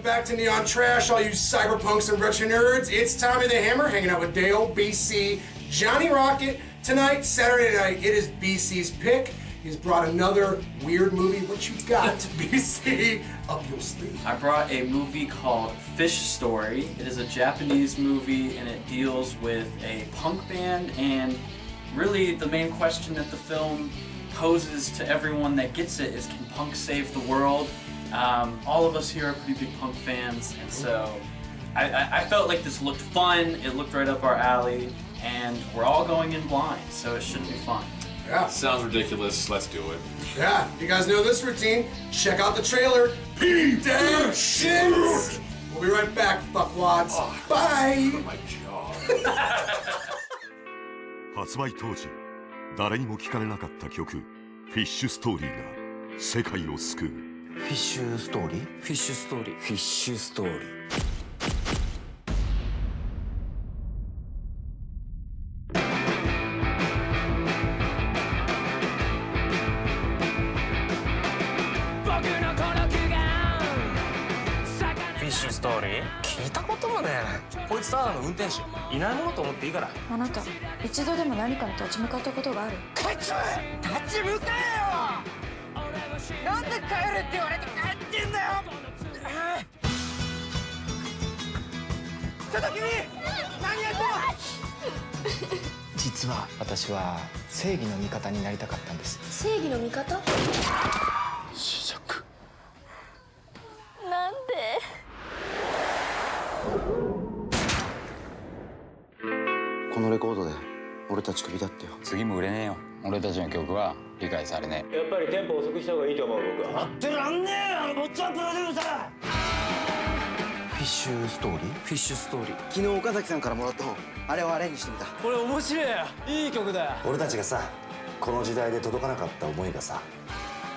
back to Neon Trash, all you cyberpunks and retro nerds. It's Tommy the Hammer hanging out with Dale, Bee Cee, Johnny Rocket. Tonight, Saturday night, it is Bee Cee's pick. He's brought another weird movie. What you got, Bee Cee, up your sleeve? I brought a movie called Fish Story. It is a Japanese movie and it deals with a punk band, and really the main question that the film poses to everyone that gets it is, can punk save the world? All of us here are pretty big punk fans, and so I felt like this looked fun, it looked right up our alley, and we're all going in blind, so it should be fun. Yeah. Sounds ridiculous, let's do it. Yeah, you guys know this routine. Check out the trailer. Shit! We'll be right back, fuckwads. Bye! My jaw. 発売当時誰にも聞かれなかった曲フィッシュストーリーが世界を救うフィッシュストーリーフィッシュストーリーフィッシュストーリーフィッシュストーリー聞いたこともねえ。こいつただの運転手いないものと思っていいから。あなた一度でも何かに立ち向かったことがある？こいつ立ち向かえよ。なんで帰れって言われて帰ってんだよ。ちょっと君何やってんの。実は私は正義の味方になりたかったんです。正義の味方？試食なんで？このレコードで俺たちクビだってよ。次も売れねえよ。俺たちの曲は理解されねえ。やっぱりテンポ遅くした方がいいと思う僕は。待ってらんねえよ、あの坊ちゃんプロデューサー。フィッシュストーリーフィッシュストーリー。昨日岡崎さんからもらった本、あれをアレンジしてみた。これ面白いよ。いい曲だよ。俺たちがさ、この時代で届かなかった思いがさ、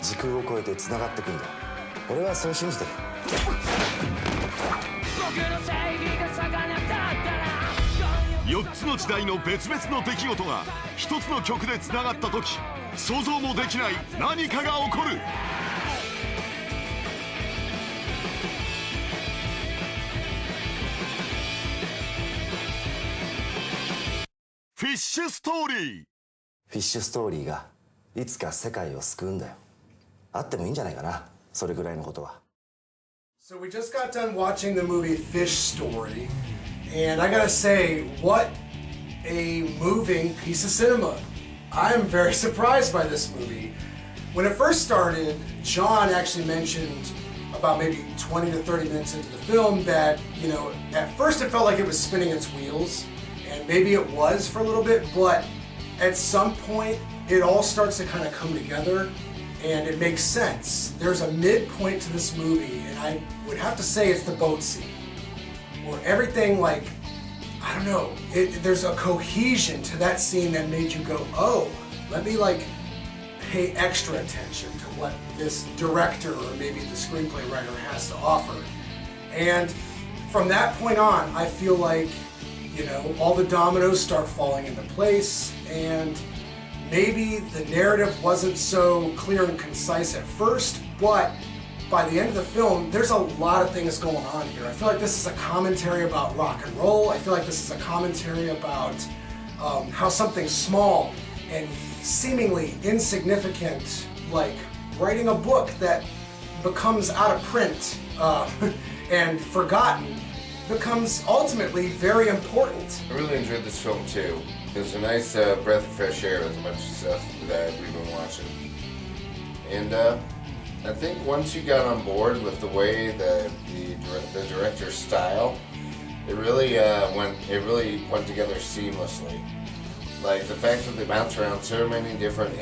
時空を超えて繋がってくんだよ。俺はそう信じてる。4つの時代の別々の出来事が1つの曲でつながった時、想像もできない何かが起こる。フィッシュストーリー。フィッシュストーリーがいつか世界を救うんだよ。あってもいいんじゃないかな、それぐらいのことは。So we just got done watching the movie Fish Story, and I gotta say, what a moving piece of cinema. I'm very surprised by this movie. When it first started, John actually mentioned about maybe 20 to 30 minutes into the film that, you know, at first it felt like it was spinning its wheels, and maybe it was for a little bit, but at some point it all starts to kind of come together and it makes sense. There's a midpoint to this movie, and I would have to say it's the boat scene, where everything, like, I don't know, there's a cohesion to that scene that made you go, oh, let me like pay extra attention to what this director or maybe the screenplay writer has to offer. And from that point on, I feel like, you know, all the dominoes start falling into place, and maybe the narrative wasn't so clear and concise at first, but by the end of the film, there's a lot of things going on here. I feel like this is a commentary about rock and roll. I feel like this is a commentary about how something small and seemingly insignificant, like writing a book that becomes out of print and forgotten, becomes ultimately very important. I really enjoyed this film too. It was a nice breath of fresh air with a bunch of stuff that we've been watching. And I think once you got on board with the way the director's style, it really went together seamlessly. Like the fact that they bounce around so many different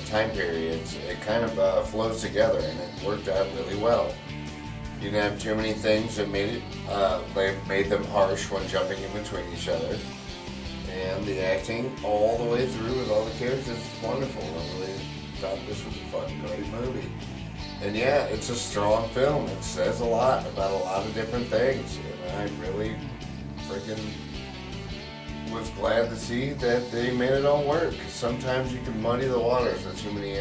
time periods, it kind of flows together, and it worked out really well. You didn't have too many things that made them harsh when jumping in between each other. And the acting all the way through with all the characters is wonderful. I really thought this was a fucking great movie. And yeah, it's a strong film. It says a lot about a lot of different things. And I really freaking was glad to see that they made it all work. 'Cause sometimes you can muddy the waters with too many,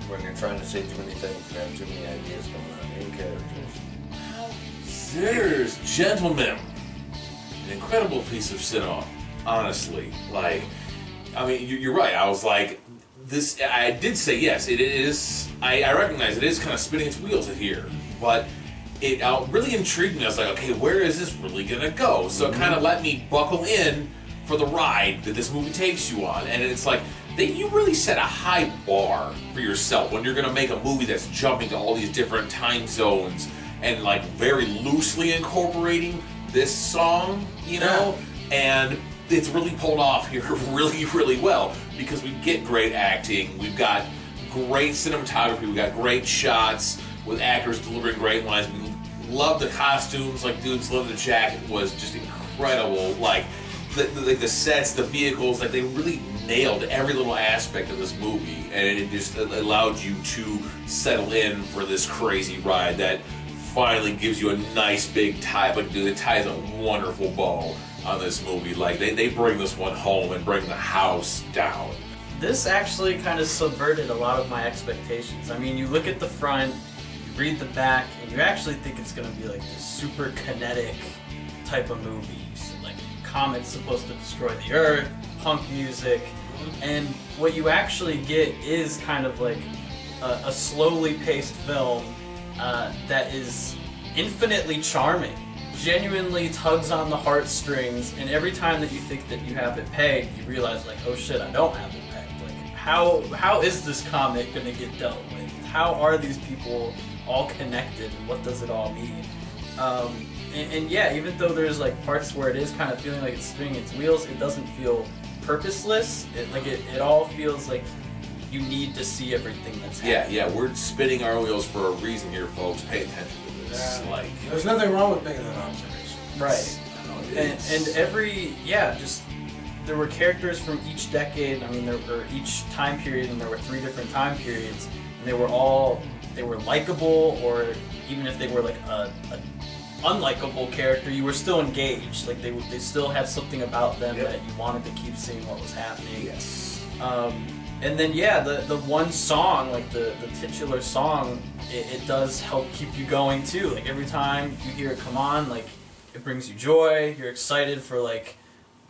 when you're trying to say too many things and have too many ideas going on in characters. There's Gentlemen, an incredible piece of cinema, honestly. Like, I mean, you're right. I was like, this. I did say yes. It is. I recognize it is kind of spinning its wheels here, but it really intrigued me. I was like, okay, where is this really gonna go? So it kind of let me buckle in for the ride that this movie takes you on, and it's like you really set a high bar for yourself when you're gonna make a movie that's jumping to all these different time zones and like very loosely incorporating this song, you know, and it's really pulled off here really, really well because we get great acting, we've got great cinematography, we've got great shots with actors delivering great lines. We love the costumes, like dude's leather jacket was just incredible. Like the sets, the vehicles, like they really nailed every little aspect of this movie, and it just allowed you to settle in for this crazy ride that finally gives you a nice big tie. But dude, it ties a wonderful bow on this movie. Like they bring this one home and bring the house down. This actually kind of subverted a lot of my expectations. I mean, you look at the front, you read the back, and you actually think it's going to be like this super kinetic type of movie. Like, comets supposed to destroy the Earth, punk music, and what you actually get is kind of like a slowly paced film that is infinitely charming, genuinely tugs on the heartstrings, and every time that you think that you have it pegged, you realize like, oh shit, I don't have it pegged. Like, how is this comet gonna get dealt with? How are these people all connected, and what does it all mean? And yeah, even though there's like parts where it is kind of feeling like it's spinning its wheels, it doesn't feel purposeless. It all feels like you need to see everything that's happening. Yeah, we're spinning our wheels for a reason here, folks. Pay attention to this. Yeah. Like, there's nothing wrong with making that observation. Right. And every, just, there were characters from each decade, I mean, there were each time period, and there were 3 different time periods, and they were likable, or even if they were like a unlikable character, you were still engaged. Like, they still had something about them that you wanted to keep seeing what was happening. Yes. And then, the one song, like the titular song, it does help keep you going too. Like, every time you hear it come on, like, it brings you joy, you're excited for, like,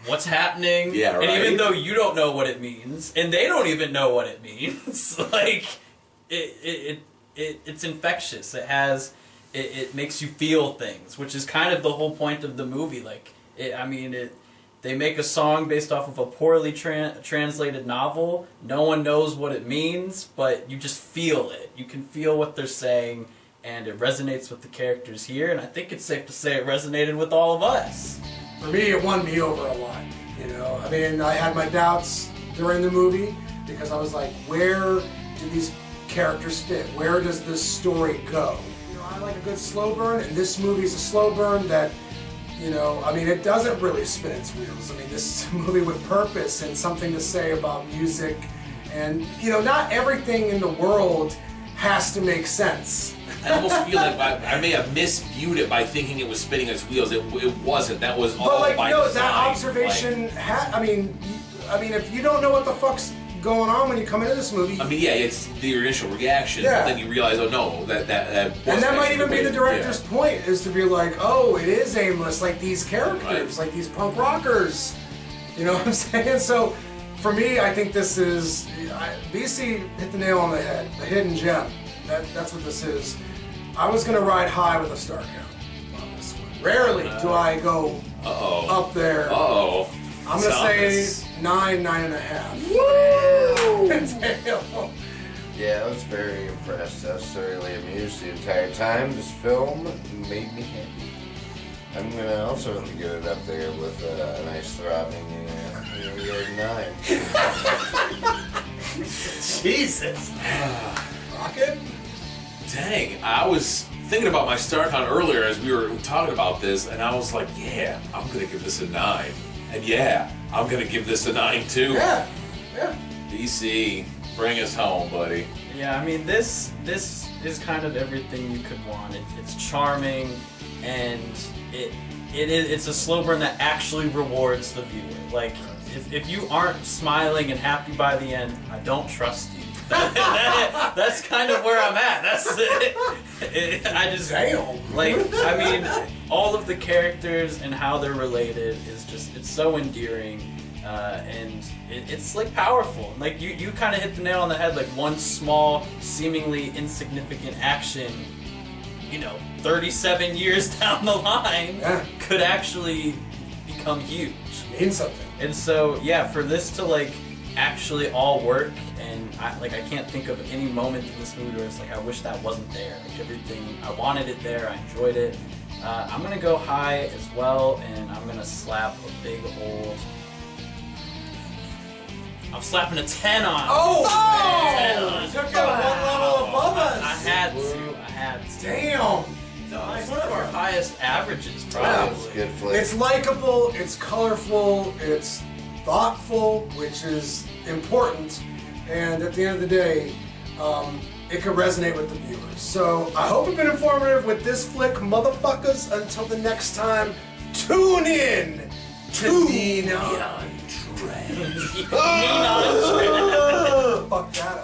what's happening. Yeah, right. And even though you don't know what it means, and they don't even know what it means, like, it's infectious. It makes you feel things, which is kind of the whole point of the movie. Like, they make a song based off of a poorly translated novel. No one knows what it means, but you just feel it. You can feel what they're saying, and it resonates with the characters here, and I think it's safe to say it resonated with all of us. For me, it won me over a lot, you know? I mean, I had my doubts during the movie, because I was like, where do these characters fit? Where does this story go? You know, I like a good slow burn, and this movie's a slow burn that, you know, I mean, it doesn't really spin its wheels. I mean, this is a movie with purpose and something to say about music. And, you know, not everything in the world has to make sense. I almost feel like I may have misviewed it by thinking it was spinning its wheels. It wasn't. That was all by design. That observation, I mean, if you don't know what the fuck's going on when you come into this movie. I mean, it's your initial reaction, but then you realize, oh no, that and that might even be the director's point, is to be like, oh, it is aimless, like these characters, like these punk rockers. You know what I'm saying? So, for me, I think this is, Bee Cee hit the nail on the head, a hidden gem. That's what this is. I was gonna ride high with a star count on this one. Rarely do I go up there. I'm gonna say 9.5. Woo! Damn. Yeah, I was very impressed. I was thoroughly amused the entire time. This film made me happy. I'm gonna also give it up there with a nice throbbing 9. Jesus. Rocket? Dang, I was thinking about my star count earlier as we were talking about this, and I was like, yeah, I'm gonna give this a 9. And yeah, I'm gonna give this a 9 too. Yeah. Bee Cee, bring us home, buddy. Yeah, I mean, this is kind of everything you could want. It's charming, and it's a slow burn that actually rewards the viewer. Like, if you aren't smiling and happy by the end, I don't trust you. That's kind of where I'm at. That's it. I just Damn. like. I mean, all of the characters and how they're related is just—it's so endearing, and it's like powerful. Like you kind of hit the nail on the head. Like one small, seemingly insignificant action, 37 years down the line, could actually become huge. Mean something. And so, yeah, for this to like actually all work, and I can't think of any moment in this movie where it's like I wish that wasn't there. Like everything, I wanted it there. I enjoyed it. I'm gonna go high as well, and I'm gonna slap a big old. I'm slapping a 10 on. Oh! 10 on. Took it one level above us. I had to. Damn. It's one of our highest averages, Yeah. probably. It's good flick. It's likable, it's colorful, it's thoughtful, which is important, and at the end of the day, it can resonate with the viewers. So I hope it's been informative with this flick, motherfuckers. Until the next time, tune in to Neon Trend. Neon Trend. Fuck that.